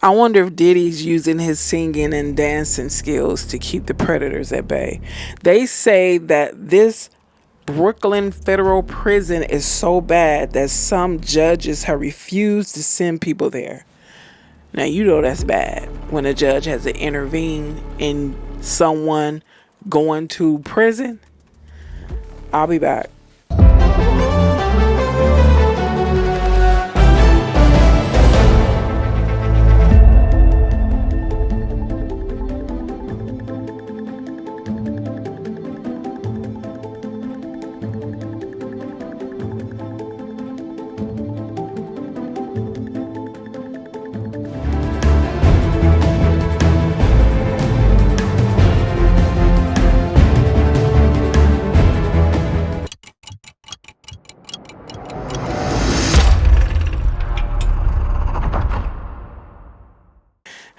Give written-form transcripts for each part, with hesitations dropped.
I wonder if Diddy's using his singing and dancing skills to keep the predators at bay. They say that this Brooklyn federal prison is so bad that some judges have refused to send people there. Now, you know that's bad when a judge has to intervene in someone going to prison. I'll be back.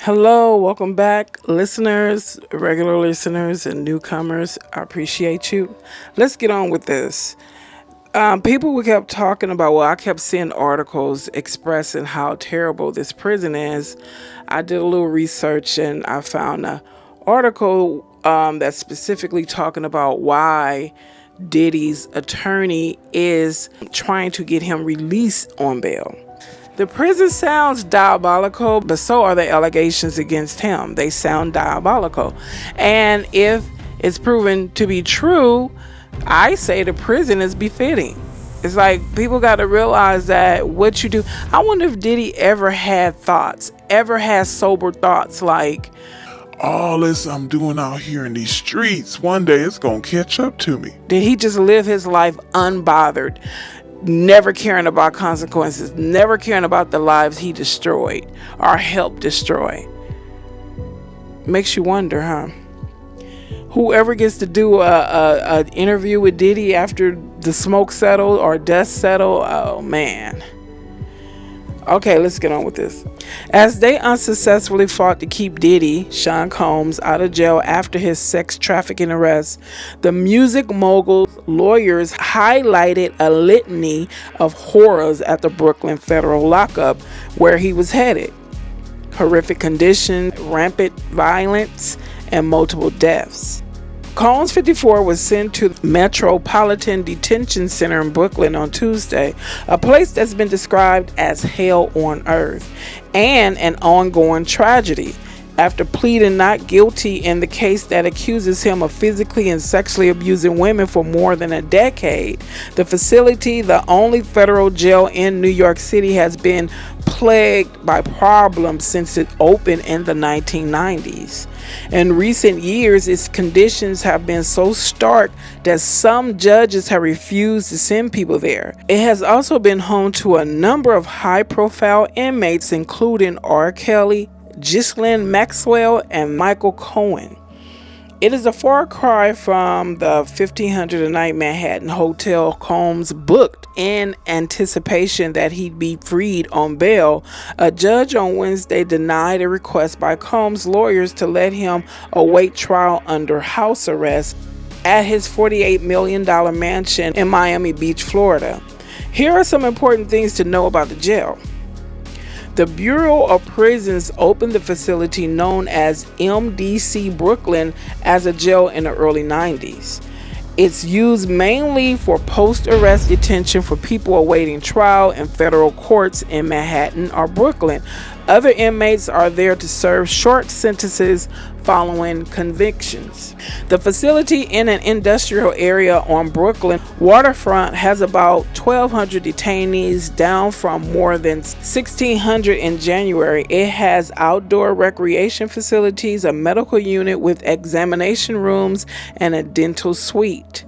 Hello, welcome back, listeners, regular listeners, and newcomers. I appreciate you. Let's get on with this. People kept talking about, I kept seeing articles expressing how terrible this prison is. I did a little research and I found an article that's specifically talking about why Diddy's attorney is trying to get him released on bail. The prison sounds diabolical, but so are the allegations against him. They sound diabolical. And if it's proven to be true, I say the prison is befitting. It's like people got to realize that what you do. I wonder if Diddy ever had sober thoughts like, all this I'm doing out here in these streets, one day it's going to catch up to me. Did he just live his life unbothered? Never caring about consequences, never caring about the lives he destroyed or helped destroy. Makes you wonder, huh? Whoever gets to do a interview with Diddy after the smoke settle or dust settle, oh man. Okay, let's get on with this. As they unsuccessfully fought to keep Diddy, Sean Combs, out of jail after his sex trafficking arrest, the music mogul's lawyers highlighted a litany of horrors at the Brooklyn federal lockup where he was headed. Horrific conditions, rampant violence, and multiple deaths. Combs, 54, was sent to the Metropolitan Detention Center in Brooklyn on Tuesday, a place that's been described as hell on earth and an ongoing tragedy. After pleading not guilty in the case that accuses him of physically and sexually abusing women for more than a decade, the facility, the only federal jail in New York City, has been plagued by problems since it opened in the 1990s. In recent years, its conditions have been so stark that some judges have refused to send people there. It has also been home to a number of high-profile inmates, including R. Kelly, Ghislaine, Maxwell, and Michael Cohen. It is a far cry from the 1,500 a night Manhattan hotel Combs booked in anticipation that he'd be freed on bail. A judge on Wednesday denied a request by Combs' lawyers to let him await trial under house arrest at his $48 million mansion in Miami Beach, Florida. Here are some important things to know about the jail. The Bureau of Prisons opened the facility known as MDC Brooklyn as a jail in the early 90s. It's used mainly for post-arrest detention for people awaiting trial in federal courts in Manhattan or Brooklyn. Other inmates are there to serve short sentences following convictions. The facility in an industrial area on Brooklyn waterfront has about 1,200 detainees, down from more than 1,600 in January. It has outdoor recreation facilities, a medical unit with examination rooms, and a dental suite.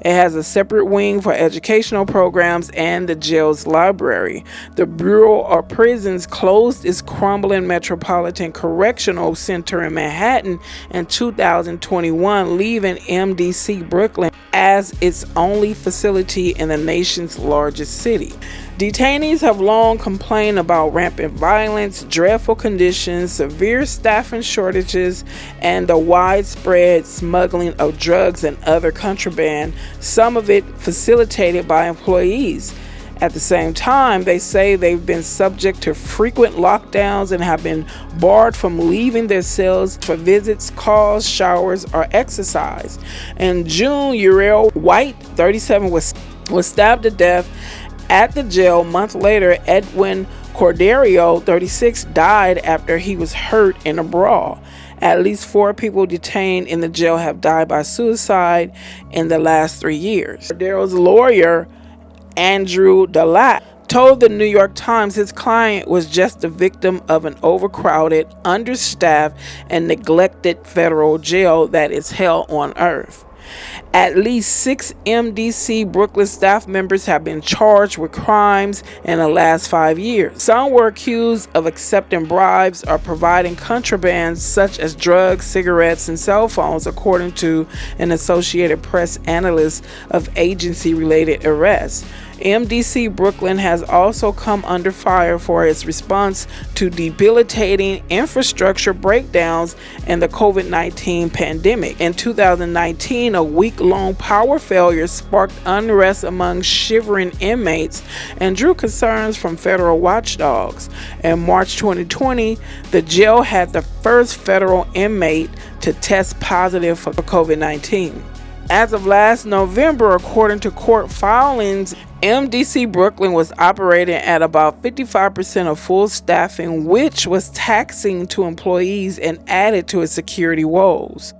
It has a separate wing for educational programs and the jail's library. The Bureau of Prisons closed its crumbling Metropolitan Correctional Center in Manhattan in 2021, leaving MDC Brooklyn as its only facility in the nation's largest city. Detainees have long complained about rampant violence, dreadful conditions, severe staffing shortages, and the widespread smuggling of drugs and other contraband, some of it facilitated by employees. At the same time, they say they've been subject to frequent lockdowns and have been barred from leaving their cells for visits, calls, showers, or exercise. In June, Uriel White, 37, was stabbed to death at the jail. A month later, Edwin Corderio, 36, died after he was hurt in a brawl. At least 4 people detained in the jail have died by suicide in the last 3 years. Corderio's lawyer, Andrew Delac, told the New York Times his client was just a victim of an overcrowded, understaffed, and neglected federal jail that is hell on earth. At least 6 MDC Brooklyn staff members have been charged with crimes in the last 5 years. Some were accused of accepting bribes or providing contraband such as drugs, cigarettes, and cell phones, according to an Associated Press analyst of agency-related arrests. MDC Brooklyn has also come under fire for its response to debilitating infrastructure breakdowns and the COVID-19 pandemic. In 2019, a week-long power failure sparked unrest among shivering inmates and drew concerns from federal watchdogs. In March 2020, the jail had the first federal inmate to test positive for COVID-19. As of last November, according to court filings, MDC Brooklyn was operating at about 55% of full staffing, which was taxing to employees and added to its security woes.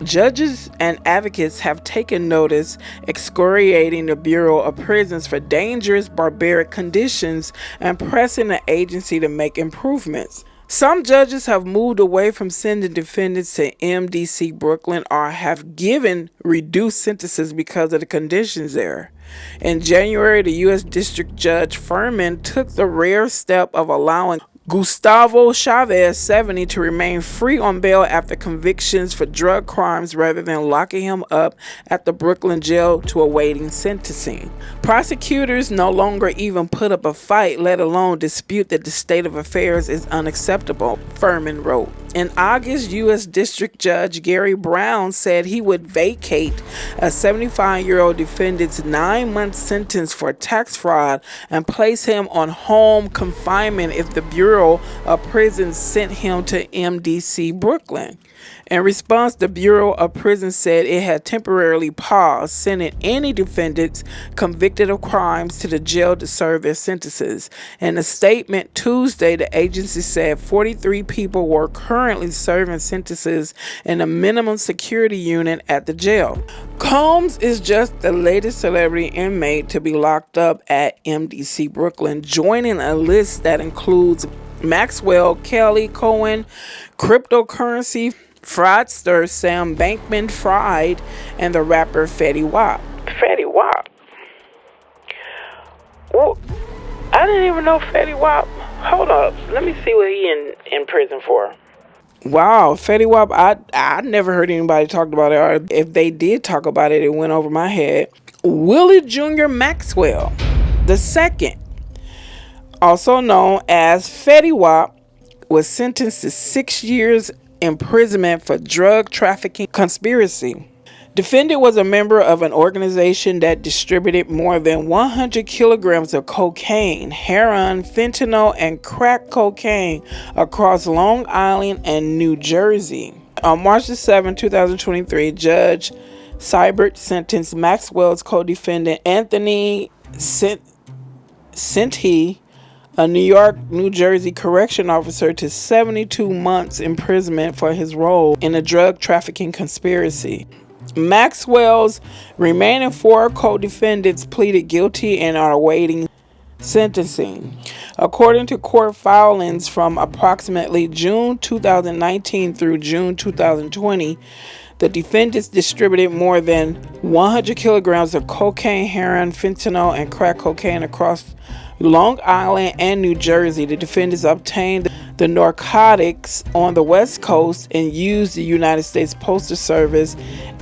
Judges and advocates have taken notice, excoriating the Bureau of Prisons for dangerous, barbaric conditions and pressing the agency to make improvements. Some judges have moved away from sending defendants to MDC Brooklyn or have given reduced sentences because of the conditions there. In January, the U.S. District Judge Furman took the rare step of allowing Gustavo Chavez, 70, to remain free on bail after convictions for drug crimes rather than locking him up at the Brooklyn jail to awaiting sentencing. Prosecutors no longer even put up a fight, let alone dispute that the state of affairs is unacceptable, Furman wrote. In August, U.S. District Judge Gary Brown said he would vacate a 75-year-old defendant's 9-month sentence for tax fraud and place him on home confinement if the Bureau of Prisons sent him to MDC Brooklyn. In response, the Bureau of Prisons said it had temporarily paused sending any defendants convicted of crimes to the jail to serve their sentences. In a statement Tuesday, the agency said 43 people were currently serving sentences in a minimum security unit at the jail. Combs is just the latest celebrity inmate to be locked up at MDC Brooklyn, joining a list that includes Maxwell, Kelly, Cohen, cryptocurrency fraudster Sam Bankman-Fried, and the rapper Fetty Wap. Fetty Wap? Well, I didn't even know Fetty Wap. Hold up, let me see what he in prison for. Wow, Fetty Wap, I never heard anybody talk about it, or if they did talk about it, it went over my head. Willie Jr. Maxwell II, also known as Fetty Wap, was sentenced to 6 years imprisonment for drug trafficking conspiracy. Defendant was a member of an organization that distributed more than 100 kilograms of cocaine, heroin, fentanyl, and crack cocaine across Long Island and New Jersey. On March 7, 2023, Judge Seibert sentenced Maxwell's co-defendant Anthony Senti, a New Jersey correction officer, to 72 months imprisonment for his role in a drug trafficking conspiracy. Maxwell's remaining 4 co-defendants pleaded guilty and are awaiting sentencing. According to court filings from approximately June 2019 through June 2020, the defendants distributed more than 100 kilograms of cocaine, heroin, fentanyl, and crack cocaine across Long Island and New Jersey. The defendants obtained the narcotics on the West Coast and used the United States Postal Service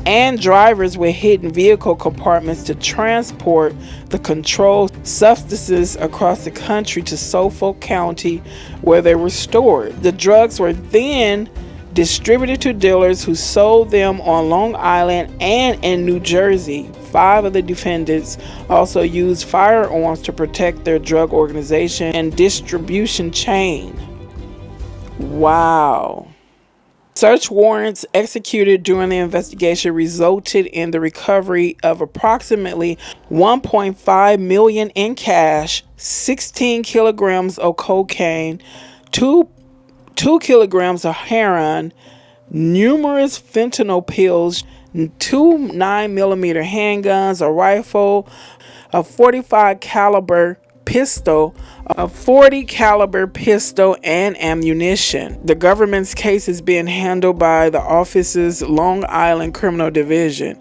and drivers with hidden vehicle compartments to transport the controlled substances across the country to Suffolk County, where they were stored. The drugs were then distributed to dealers who sold them on Long Island and in New Jersey. 5 of the defendants also used firearms to protect their drug organization and distribution chain. Wow. Search warrants executed during the investigation resulted in the recovery of approximately $1.5 million in cash, 16 kilograms of cocaine, 2 kilograms of heroin, numerous fentanyl pills, 2 9mm handguns, a rifle, a 45 caliber pistol, a 40 caliber pistol, and ammunition. The government's case is being handled by the office's Long Island Criminal Division.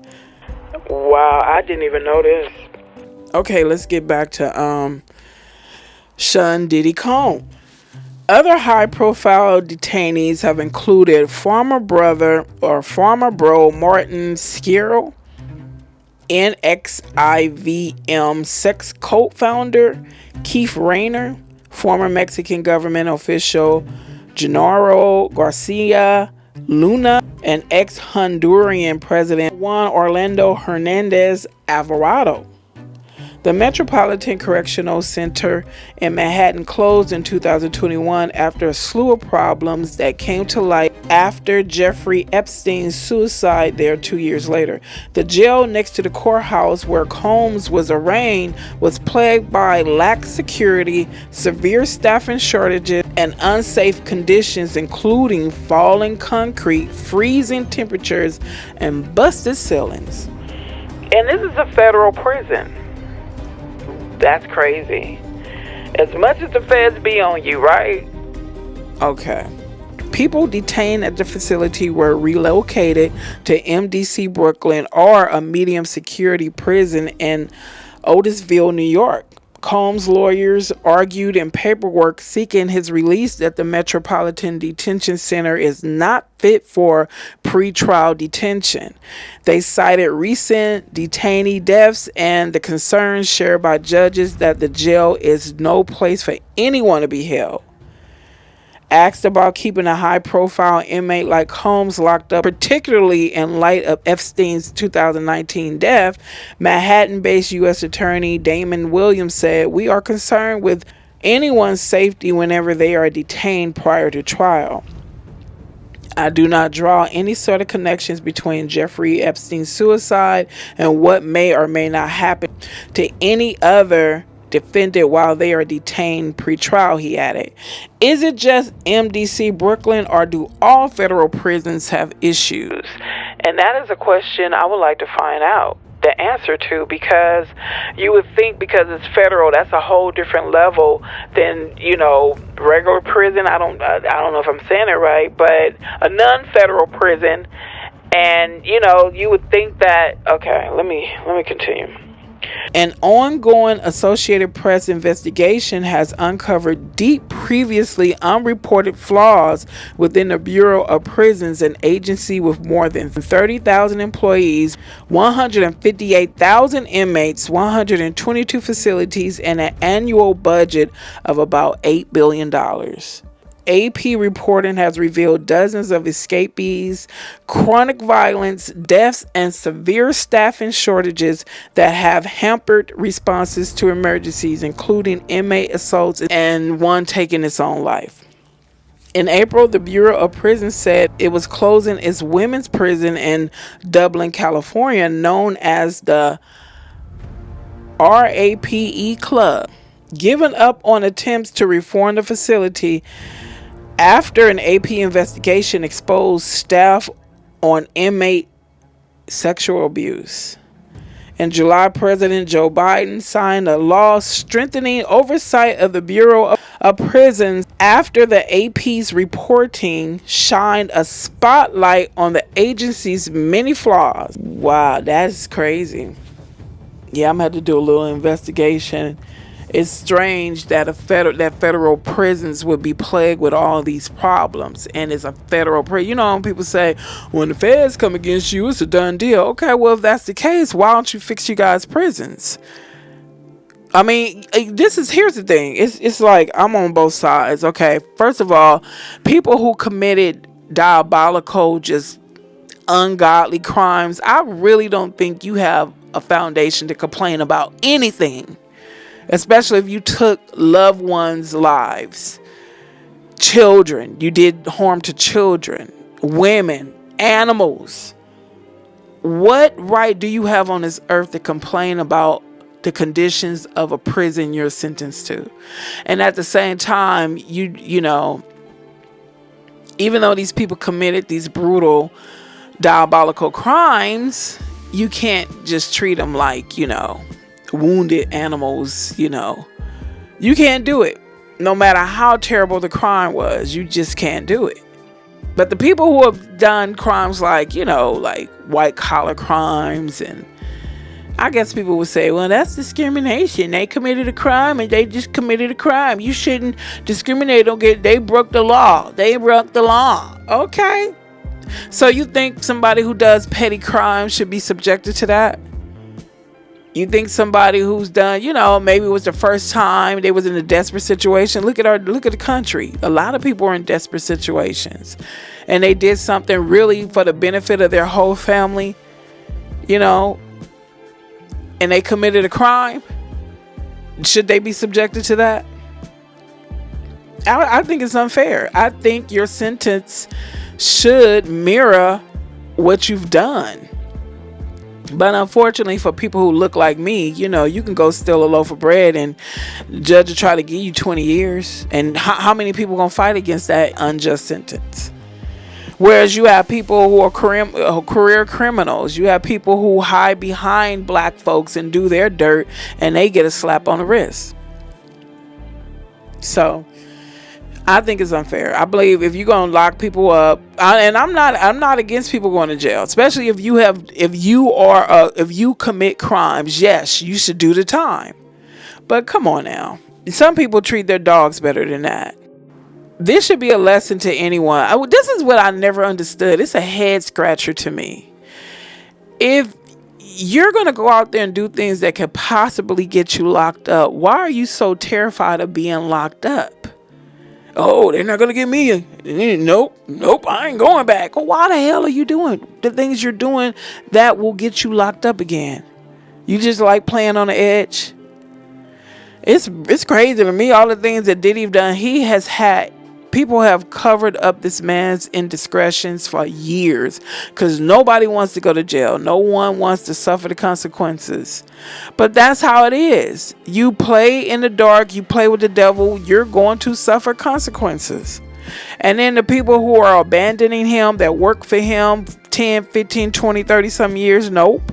Wow, I didn't even know this. Okay, let's get back to Sean Diddy Cohen. Other high-profile detainees have included former bro Martin Skirrell, NXIVM sex cult founder Keith Rayner, former Mexican government official Genaro Garcia Luna, and ex-Honduran President Juan Orlando Hernandez Alvarado. The Metropolitan Correctional Center in Manhattan closed in 2021 after a slew of problems that came to light after Jeffrey Epstein's suicide there 2 years later. The jail next to the courthouse where Combs was arraigned was plagued by lax security, severe staffing shortages, and unsafe conditions, including falling concrete, freezing temperatures, and busted ceilings. And this is a federal prison. That's crazy. As much as the feds be on you, right? Okay. People detained at the facility were relocated to MDC Brooklyn or a medium security prison in Otisville, New York. Combs' lawyers argued in paperwork seeking his release that the Metropolitan Detention Center is not fit for pretrial detention. They cited recent detainee deaths and the concerns shared by judges that the jail is no place for anyone to be held. Asked about keeping a high-profile inmate like Combs locked up, particularly in light of Epstein's 2019 death, Manhattan-based U.S. Attorney Damon Williams said, "We are concerned with anyone's safety whenever they are detained prior to trial. I do not draw any sort of connections between Jeffrey Epstein's suicide and what may or may not happen to any other defendant while they are detained pre-trial," he added. Is it just MDC Brooklyn, or do all federal prisons have issues? And that is a question I would like to find out the answer to, because you would think because it's federal, that's a whole different level than, regular prison. I don't know if I'm saying it right, but a non-federal prison. And, you would think that, okay, let me continue. An ongoing Associated Press investigation has uncovered deep, previously unreported flaws within the Bureau of Prisons, an agency with more than 30,000 employees, 158,000 inmates, 122 facilities, and an annual budget of about $8 billion. AP reporting has revealed dozens of escapees, chronic violence, deaths, and severe staffing shortages that have hampered responses to emergencies, including inmate assaults and one taking its own life. In April, the Bureau of Prisons said it was closing its women's prison in Dublin, California, known as the RAPE Club, giving up on attempts to reform the facility after an AP investigation exposed staff on inmate sexual abuse. In July, President Joe Biden signed a law strengthening oversight of the Bureau of Prisons after the AP's reporting shined a spotlight on the agency's many flaws. Wow, that's crazy. Yeah, I'm going to have to do a little investigation. It's strange that federal prisons would be plagued with all these problems, and it's a federal prison. When people say, when the feds come against you, it's a done deal. Okay, well, if that's the case, why don't you fix you guys' prisons? I mean, here's the thing. It's like I'm on both sides. Okay, first of all, people who committed diabolical, just ungodly crimes, I really don't think you have a foundation to complain about anything, especially if you took loved ones' lives, children. You did harm to children, women, animals. What right do you have on this earth to complain about the conditions of a prison you're sentenced to? And at the same time, you know, even though these people committed these brutal, diabolical crimes, you can't just treat them like, you know, wounded animals. You know, you can't do it. No matter how terrible the crime was, you just can't do it. But the people who have done crimes like, you know, like white collar crimes, and I guess people would say, well, that's discrimination. They committed a crime and they just committed a crime. You shouldn't discriminate. They broke the law. They broke the law. Okay. So you think somebody who does petty crimes should be subjected to that? You think somebody who's done, you know, maybe it was the first time they was in a desperate situation. Look at the country. A lot of people are in desperate situations, and they did something really for the benefit of their whole family, you know, and they committed a crime. Should they be subjected to that? I think it's unfair. I think your sentence should mirror what you've done. But unfortunately, for people who look like me, you know, you can go steal a loaf of bread and the judge will try to give you 20 years. And how many people going to fight against that unjust sentence? Whereas you have people who are career criminals. You have people who hide behind black folks and do their dirt, and they get a slap on the wrist. So I think it's unfair. I believe if you're gonna lock people up, and I'm not against people going to jail, especially if you commit crimes. Yes, you should do the time. But come on now, some people treat their dogs better than that. This should be a lesson to anyone. This is what I never understood. It's a head scratcher to me. If you're gonna go out there and do things that could possibly get you locked up, why are you so terrified of being locked up? Oh, they're not going to get me. Nope, I ain't going back. Well, why the hell are you doing the things you're doing that will get you locked up again? You just like playing on the edge. It's crazy to me, all the things that Diddy done. He has had, people have covered up this man's indiscretions for years because nobody wants to go to jail. No one wants to suffer the consequences. But that's how it is. You play in the dark, you play with the devil, you're going to suffer consequences. And then the people who are abandoning him, that work for him 10, 15, 20, 30 some years, nope.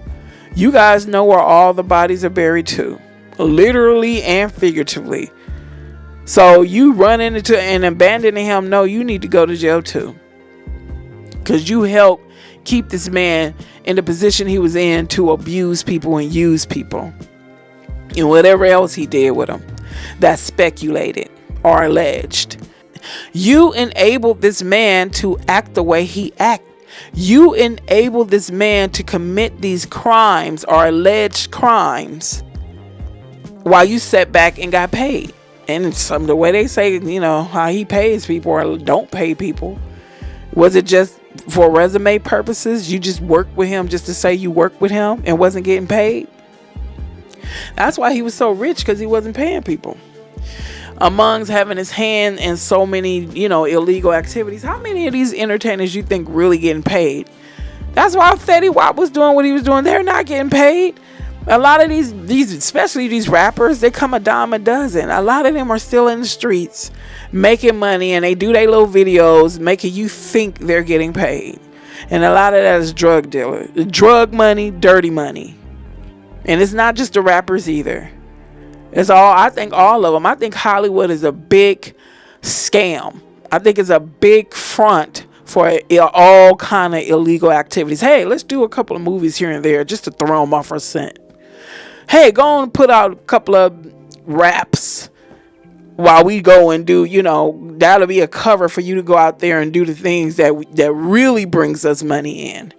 You guys know where all the bodies are buried too. Literally and figuratively. So you run into and abandoning him, no, you need to go to jail too. Because you helped keep this man in the position he was in to abuse people and use people. And whatever else he did with them. That's speculated or alleged. You enabled this man to act the way he acted. You enabled this man to commit these crimes or alleged crimes while you sat back and got paid. And some the way they say, you know, how he pays people or don't pay people. Was it just for resume purposes? You just worked with him just to say you worked with him and wasn't getting paid? That's why he was so rich, because he wasn't paying people. Amongst having his hand in so many, you know, illegal activities, how many of these entertainers you think really getting paid? That's why Fetty Wap was doing what he was doing. They're not getting paid. A lot of these, especially these rappers, they come a dime a dozen. A lot of them are still in the streets making money, and they do their little videos making you think they're getting paid. And a lot of that is drug dealers, drug money, dirty money. And it's not just the rappers either. It's all, I think all of them. I think Hollywood is a big scam. I think it's a big front for all kind of illegal activities. Hey, let's do a couple of movies here and there just to throw them off our scent. Hey, go on and put out a couple of raps while we go and do, you know, that'll be a cover for you to go out there and do the things that really brings us money in.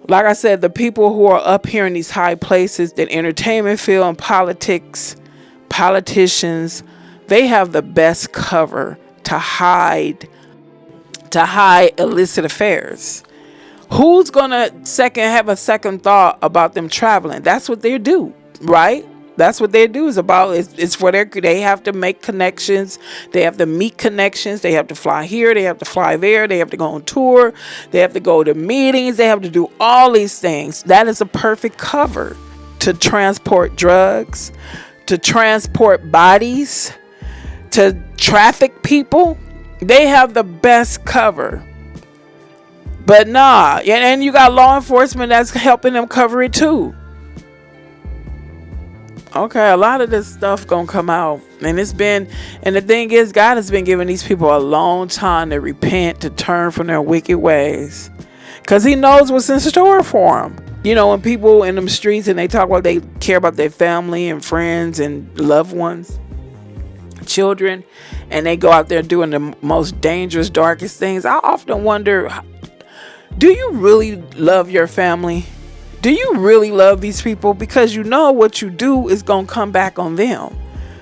Like I said, the people who are up here in these high places, that entertainment field and politicians, they have the best cover to hide to hide illicit affairs. Who's gonna have a second thought about them traveling? That's what they do, right? That's what they do is about. It's for they have to make connections. They have to meet connections. They have to fly here. They have to fly there. They have to go on tour. They have to go to meetings. They have to do all these things. That is a perfect cover to transport drugs, to transport bodies, to traffic people. They have the best cover. But nah, and you got law enforcement that's helping them cover it too. Okay, a lot of this stuff gonna come out, and the thing is, God has been giving these people a long time to repent, to turn from their wicked ways, because He knows what's in store for them. You know, when people in them streets and they talk about they care about their family and friends and loved ones, children, and they go out there doing the most dangerous, darkest things. I often wonder, do you really love your family? Do you really love these people? Because you know what you do is going to come back on them.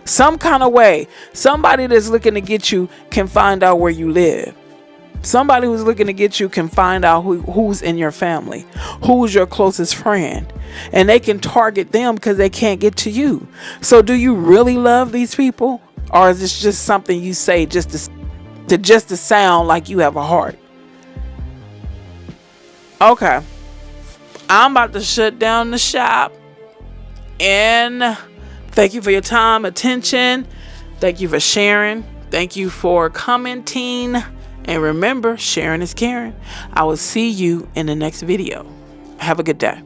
Some kind of way. Somebody that's looking to get you can find out where you live. Somebody who's looking to get you can find out who's in your family, who's your closest friend. And they can target them because they can't get to you. So do you really love these people? Or is this just something you say just to sound like you have a heart? Okay. I'm about to shut down the shop. And thank you for your time, attention. Thank you for sharing. Thank you for commenting. And remember, sharing is caring. I will see you in the next video. Have a good day.